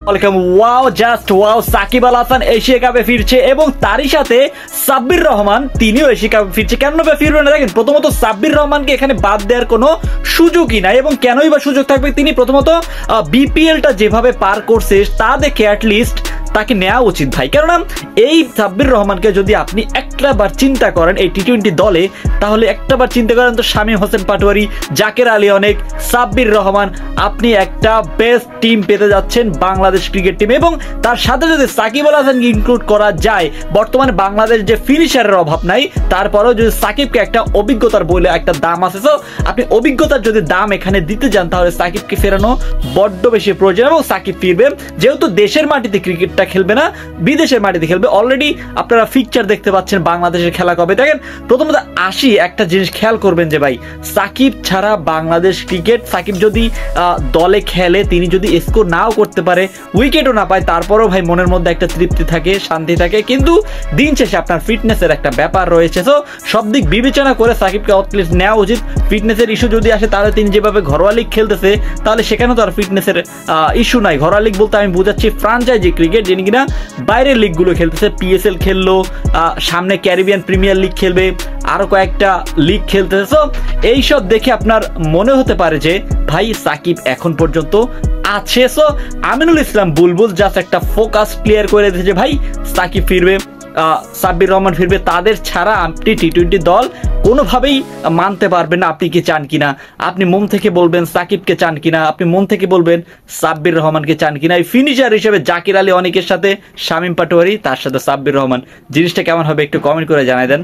Welcome. Wow, just wow, Shakib Al Hasan Asia কাপে ফিরছে এবং তারই সাথে সাব্বির রহমান তিনিও এশিয়া কাপে ফিরছে। কেন বা ফিরবে না? দেখেন, প্রথমত সাব্বির রহমানকে এখানে বাদ দেওয়ার কোনো সুযোগই নাই এবং কেনই বা সুযোগ থাকবে? তিনি প্রথমত বিপিএলটা যেভাবে পার করছে তা দেখে অ্যাটলিস্ট তাকে নেওয়া উচিত ভাই। কেননা এই সাব্বির রহমানকে যদি আপনি একটাবার চিন্তা করেন এই টি-20 দলে, তাহলে একটাবার চিন্তা করেন তো শামীম হোসেন পাটোয়ারি, জাকের আলী অনেক, সাব্বির রহমান, আপনি একটা বেস্ট টিম পেতে যাচ্ছেন বাংলাদেশ ক্রিকেট টিম। এবং তার সাথে যদি সাকিব আল হাসানকে ইনক্লুড করা যায়, বর্তমানে বাংলাদেশ যে ফিনিশারের অভাব নাই, তারপরেও যদি সাকিবকে একটা অভিজ্ঞতার বলে একটা দাম আছে, তো আপনি অভিজ্ঞতার যদি দাম এখানে দিতে যান, তাহলে সাকিবকে ফেরানো বড্ড বেশি প্রয়োজন এবং সাকিব ফিরবে। যেহেতু দেশের মাটিতে ক্রিকেটটা খেলবে না, বিদেশের মাটিতে খেলবে। অলরেডি আপনারা ফিকচার দেখতে পাচ্ছেন বাংলাদেশের খেলা কবে। দেখেন, প্রথমত একটা জিনিস খেয়াল করবেন যে ভাই, সাকিব ছাড়া বাংলাদেশ ক্রিকেট, সাকিব যদি দলে খেলে, তিনি যদি স্কোর নাও করতে পারে, উইকেটও না পায়, তারপরও ভাই মনের মধ্যে একটা তৃপ্তি থাকে, শান্তি থাকে। কিন্তু দিন শেষে আপনার ফিটনেসের একটা ব্যাপার রয়েছে। তো সব দিক বিবেচনা করে সাকিবকে অ্যাটলিস্ট নেওয়া উচিত। ফিটনেসের ইস্যু যদি আসে, তাহলে তিনি যেভাবে ঘরোয়া লিগ খেলতেছে, তাহলে সেখানে তো আর ফিটনেসের ইস্যু নাই। ঘরোয়া লিগ বলতে আমি বোঝাচ্ছি ফ্রাঞ্চাইজি ক্রিকেট, যিনি কিনা বাইরের লিগগুলো খেলতেছে। পিএসএল খেললো, সামনে ক্যারিবিয়ান প্রিমিয়ার লিগ খেলবে, আরো কয়েকটা লিগ খেলতেছে। তো এইসব দেখে আপনার মনে হতে পারে যে ভাই সাকিব এখন পর্যন্ত আছে। সো আমিনুল ইসলাম বুলবুল জাস্ট একটা ফোকাস ক্লিয়ার করে দিয়েছে যে ভাই সাকিব ফিরবে, সাব্বির রহমান ফিরবে। তাদের ছাড়া আপনি টি-20 দল কোনোভাবেই মানতে পারবেন না। আপনি কি চান কিনা? আপনি মন থেকে বলবেন সাকিবকে চান কিনা? আপনি মন থেকে বলবেন সাব্বির রহমানকে চান কিনা? এই ফিনিশার হিসেবে জাকির আলী অনেকের সাথে শামীম পাটোয়ারি, তার সাথে সাব্বির রহমান, জিনিসটা কেমন হবে একটু কমেন্ট করে জানাই দেন।